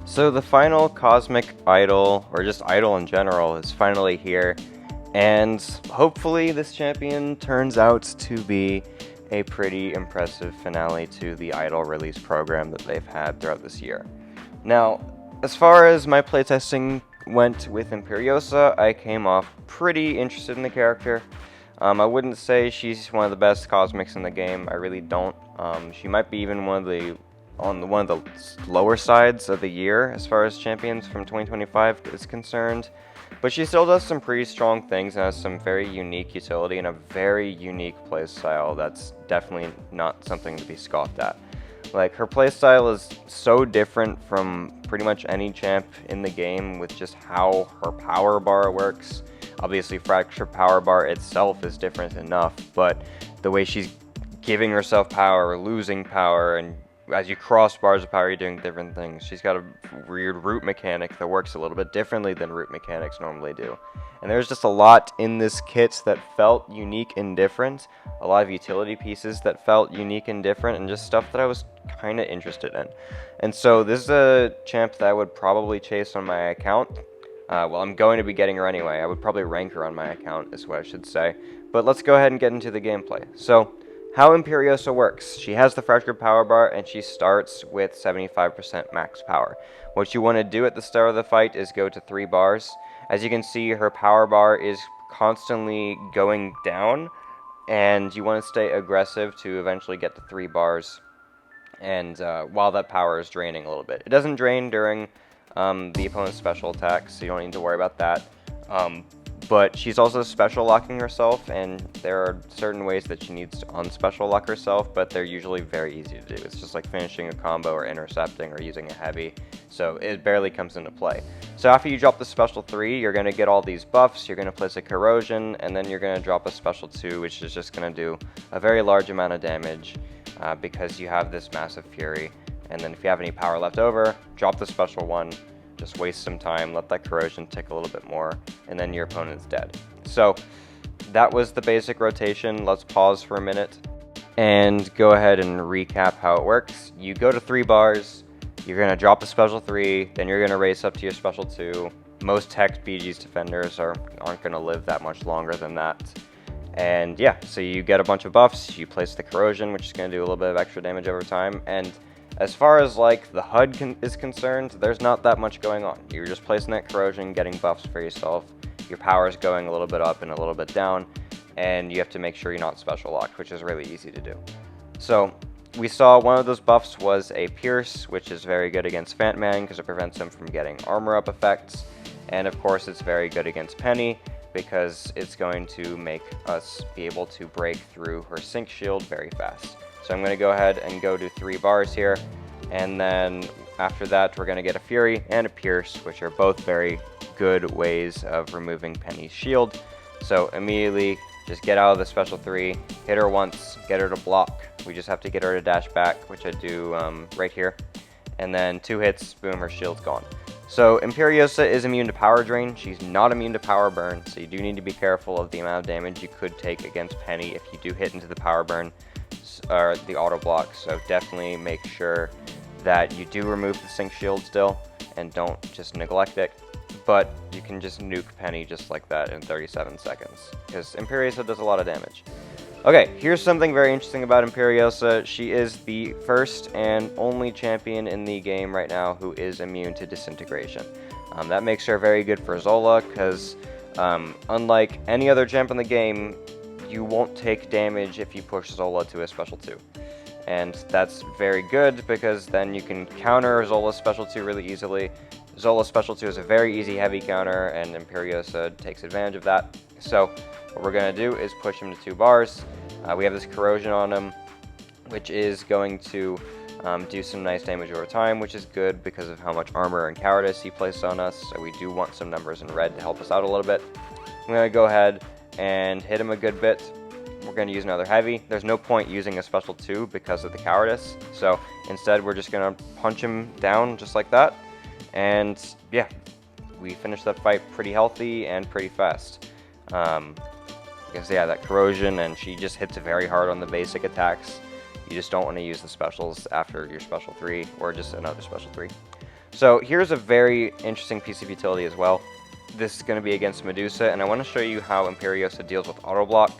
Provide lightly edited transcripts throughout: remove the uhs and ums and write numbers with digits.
So the final Cosmic Idol, or just Idol in general, is finally here, and hopefully this champion turns out to be a pretty impressive finale to the Idol release program that they've had throughout this year. Now, as far as my playtesting went with Imperiosa, I came off pretty interested in the character. I wouldn't say she's one of the best cosmics in the game. I really don't. She might be even one of the lower sides of the year as far as champions from 2025 is concerned. But she still does some pretty strong things and has some very unique utility and a very unique playstyle that's definitely not something to be scoffed at. Like, her playstyle is so different from pretty much any champ in the game with just how her power bar works. Obviously, Fracture Power Bar itself is different enough, but the way she's giving herself power, losing power, and as you cross bars of power, you're doing different things. She's got a weird root mechanic that works a little bit differently than root mechanics normally do. And there's just a lot in this kit that felt unique and different, a lot of utility pieces that felt unique and different, and just stuff that I was kind of interested in. And so this is a champ that I would probably chase on my account. Well, I'm going to be getting her anyway. I would probably rank her on my account, is what I should say. But let's go ahead and get into the gameplay. So, how Imperiosa works. She has the Fractured Power Bar, and she starts with 75% max power. What you want to do at the start of the fight is go to 3 bars. As you can see, her power bar is constantly going down, and you want to stay aggressive to eventually get to 3 bars, and while that power is draining a little bit. It doesn't drain during the opponent's special attacks, so you don't need to worry about that. But she's also special locking herself, and there are certain ways that she needs to unspecial lock herself, but they're usually very easy to do. It's just like finishing a combo or intercepting or using a heavy, so it barely comes into play. So after you drop the special 3, you're going to get all these buffs, you're going to place a corrosion, and then you're going to drop a special 2, which is just going to do a very large amount of damage because you have this massive fury. And then if you have any power left over, drop the special 1, just waste some time, let that corrosion tick a little bit more, and then your opponent's dead. So that was the basic rotation. Let's pause for a minute and go ahead and recap how it works. You go to 3 bars, you're going to drop a special 3, then you're going to race up to your special 2. Most tech BG's defenders aren't going to live that much longer than that. And yeah, so you get a bunch of buffs, you place the corrosion, which is going to do a little bit of extra damage over time, and as far as like the HUD is concerned, there's not that much going on. You're just placing that corrosion, getting buffs for yourself. Your power is going a little bit up and a little bit down, and you have to make sure you're not special locked, which is really easy to do. So we saw one of those buffs was a Pierce, which is very good against Phantom Man because it prevents him from getting armor up effects. And of course it's very good against Peni because it's going to make us be able to break through her sync shield very fast. So I'm going to go ahead and go to 3 bars here, and then after that we're going to get a Fury and a Pierce, which are both very good ways of removing Penny's shield. So immediately just get out of the special 3, hit her once, get her to block. We just have to get her to dash back, which I do right here. And then 2 hits, boom, her shield's gone. So Imperiosa is immune to power drain. She's not immune to power burn, so you do need to be careful of the amount of damage you could take against Peni if you do hit into the power burn or the auto block. So definitely make sure that you do remove the sync shield still and don't just neglect it. But you can just nuke Peni just like that in 37 seconds because Imperiosa does a lot of damage. Okay, here's something very interesting about Imperiosa. She is the first and only champion in the game right now who is immune to disintegration. That makes her very good for Zola because unlike any other champ in the game, you won't take damage if you push Zola to a special 2. And that's very good because then you can counter Zola's special 2 really easily. Zola's special 2 is a very easy heavy counter, and Imperiosa takes advantage of that. So what we're going to do is push him to 2 bars. We have this corrosion on him, which is going to do some nice damage over time, which is good because of how much armor and cowardice he placed on us. So we do want some numbers in red to help us out a little bit. I'm going to go ahead and hit him a good bit. We're going to use another heavy. There's no point using a special 2 because of the cowardice. So instead, we're just going to punch him down just like that. And yeah, we finished that fight pretty healthy and pretty fast. Because yeah, that corrosion, and she just hits very hard on the basic attacks. You just don't want to use the specials after your special 3 or just another special 3. So here's a very interesting piece of utility as well. This is going to be against Medusa, and I want to show you how Imperiosa deals with auto block.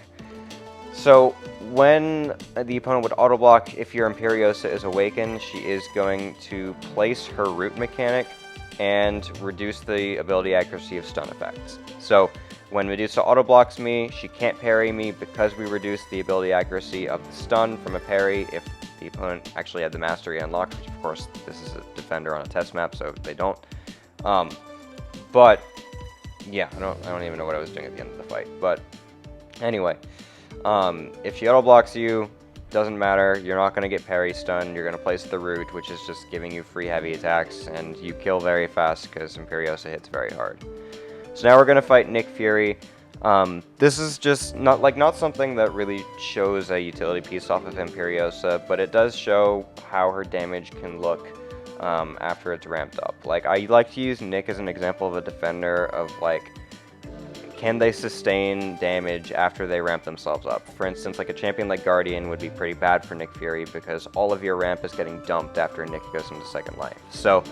So when the opponent would auto block, if your Imperiosa is awakened, she is going to place her root mechanic and reduce the ability accuracy of stun effects. So when Medusa auto blocks me, she can't parry me because we reduce the ability accuracy of the stun from a parry if the opponent actually had the mastery unlocked, which of course this is a defender on a test map, so they don't. But yeah, I don't even know what I was doing at the end of the fight. But anyway, if she auto blocks you, doesn't matter. You're not going to get parry stun. You're going to place the root, which is just giving you free heavy attacks, and you kill very fast because Imperiosa hits very hard. So now we're going to fight Nick Fury. This is just not something that really shows a utility piece off of Imperiosa, but it does show how her damage can look after it's ramped up. Like, I like to use Nick as an example of a defender of, like, can they sustain damage after they ramp themselves up? For instance, like a champion like Guardian would be pretty bad for Nick Fury because all of your ramp is getting dumped after Nick goes into second life. So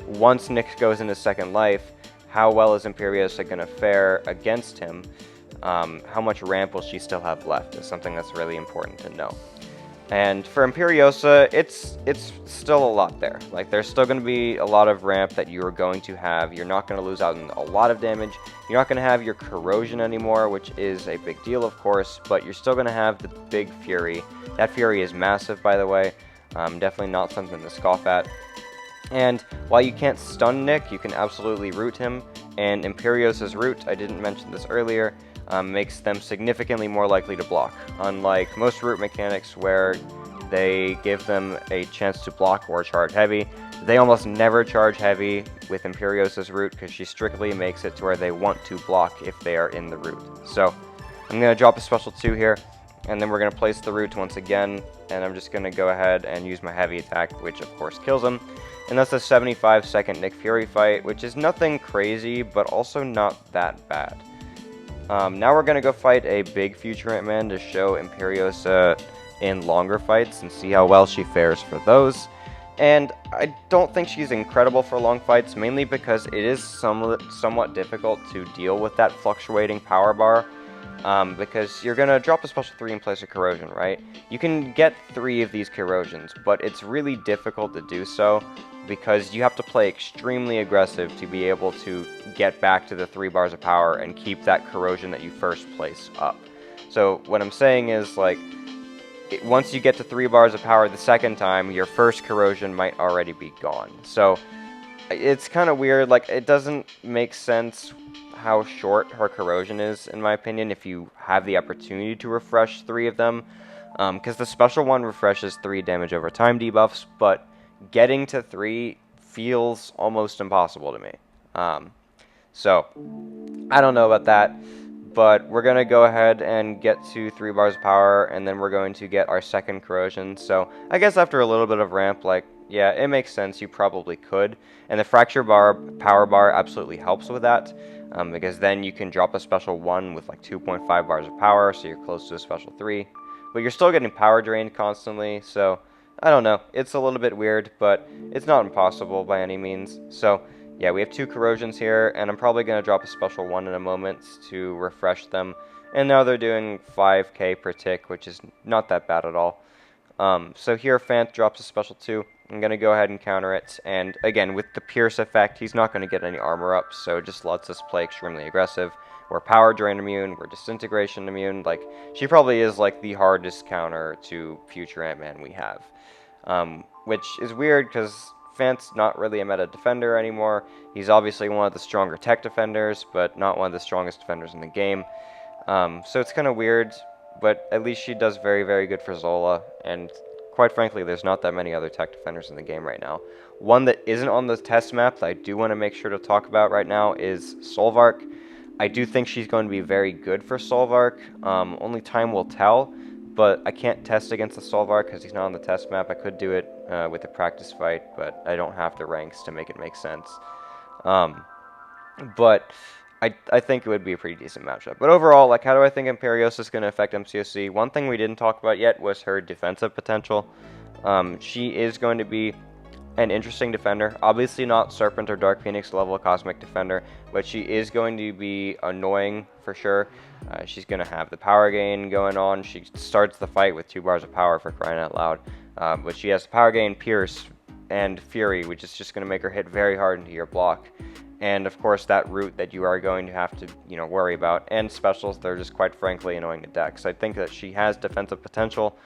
once Nick goes into second life, how well is Imperiosa going to fare against him? How much ramp will she still have left is something that's really important to know. And for Imperiosa, it's still a lot there. Like, there's still going to be a lot of ramp that you are going to have. You're not going to lose out on a lot of damage. You're not going to have your corrosion anymore, which is a big deal, of course, but you're still going to have the big Fury. That Fury is massive, by the way. Definitely not something to scoff at. And while you can't stun Nick, you can absolutely root him. And Imperiosa's root, I didn't mention this earlier, makes them significantly more likely to block. Unlike most root mechanics where they give them a chance to block or charge heavy, they almost never charge heavy with Imperiosa's root because she strictly makes it to where they want to block if they are in the root. So I'm going to drop a special 2 here, and then we're going to place the root once again, and I'm just going to go ahead and use my heavy attack, which of course kills him. And that's a 75-second Nick Fury fight, which is nothing crazy, but also not that bad. Now we're going to go fight a big Future Ant-Man to show Imperiosa in longer fights and see how well she fares for those. And I don't think she's incredible for long fights, mainly because it is somewhat difficult to deal with that fluctuating power bar. Because you're going to drop a special 3 and place a corrosion, right? You can get 3 of these corrosions, but it's really difficult to do so because you have to play extremely aggressive to be able to get back to the 3 bars of power and keep that corrosion that you first place up. So what I'm saying is, like, once you get to 3 bars of power the second time, your first corrosion might already be gone. So it's kind of weird. Like, it doesn't make sense how short her corrosion is, in my opinion, if you have the opportunity to refresh 3 of them, because the special one refreshes 3 damage over time debuffs, but getting to 3 feels almost impossible to me. So I don't know about that, but we're going to go ahead and get to 3 bars of power, and then we're going to get our second corrosion. So I guess after a little bit of ramp, like, yeah, it makes sense, you probably could, and the fracture bar, power bar absolutely helps with that. Because then you can drop a special 1 with like 2.5 bars of power, so you're close to a special 3. But you're still getting power drained constantly, so I don't know. It's a little bit weird, but it's not impossible by any means. So yeah, we have 2 corrosions here, and I'm probably going to drop a special 1 in a moment to refresh them. And now they're doing 5k per tick, which is not that bad at all. So here Fant drops a special 2. I'm going to go ahead and counter it, and again, with the Pierce effect, he's not going to get any armor up, so it just lets us play extremely aggressive. We're Power Drain immune, we're Disintegration immune, like, she probably is, like, the hardest counter to Future Ant-Man we have. Which is weird, because Fant's not really a meta defender anymore. He's obviously one of the stronger tech defenders, but not one of the strongest defenders in the game. So it's kind of weird, but at least she does very, very good for Zola, and quite frankly, there's not that many other tech defenders in the game right now. One that isn't on the test map that I do want to make sure to talk about right now is Solvark. I do think she's going to be very good for Solvark. Only time will tell, but I can't test against the Solvark because he's not on the test map. I could do it with a practice fight, but I don't have the ranks to make it make sense. But I think it would be a pretty decent matchup. But overall, like, how do I think Imperiosa is going to affect MCoC? One thing we didn't talk about yet was her defensive potential. She is going to be an interesting defender. Obviously not Serpent or Dark Phoenix level Cosmic Defender, but she is going to be annoying for sure. She's going to have the power gain going on. She starts the fight with 2 bars of power, for crying out loud. But she has the power gain, Pierce, and Fury, which is just going to make her hit very hard into your block. And of course that root that you are going to have to, worry about. And specials, they're just quite frankly annoying to deck. So I think that she has defensive potential.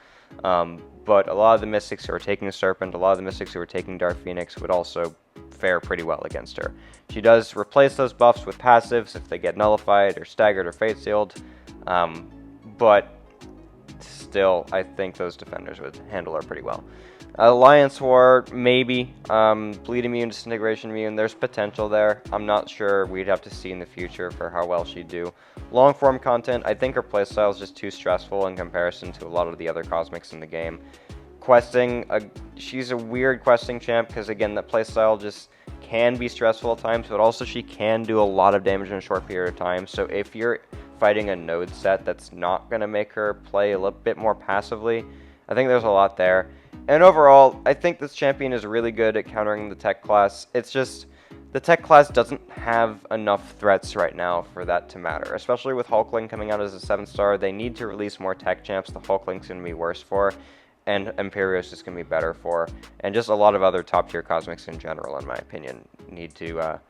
But a lot of the Mystics who are taking Serpent, a lot of the Mystics who are taking Dark Phoenix would also fare pretty well against her. She does replace those buffs with passives if they get nullified or staggered or fate sealed, but still, I think those defenders would handle her pretty well. Alliance War, maybe. Bleed immune, Disintegration immune, there's potential there. I'm not sure. We'd have to see in the future for how well she'd do. Long form content, I think her playstyle is just too stressful in comparison to a lot of the other Cosmics in the game. Questing, she's a weird questing champ because, again, that playstyle just can be stressful at times, but also she can do a lot of damage in a short period of time. So if you're fighting a node set that's not going to make her play a little bit more passively, I think there's a lot there. And overall, I think this champion is really good at countering the tech class. It's just, the tech class doesn't have enough threats right now for that to matter. Especially with Hulkling coming out as a 7-star, they need to release more tech champs the Hulkling's going to be worse for, and Imperiosa is going to be better for. And just a lot of other top-tier Cosmics in general, in my opinion, need to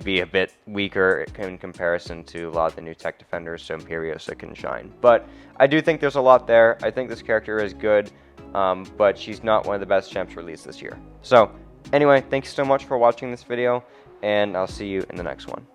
be a bit weaker in comparison to a lot of the new tech defenders so Imperiosa can shine. But I do think there's a lot there. I think this character is good, but she's not one of the best champs released this year. So anyway, thanks so much for watching this video, and I'll see you in the next one.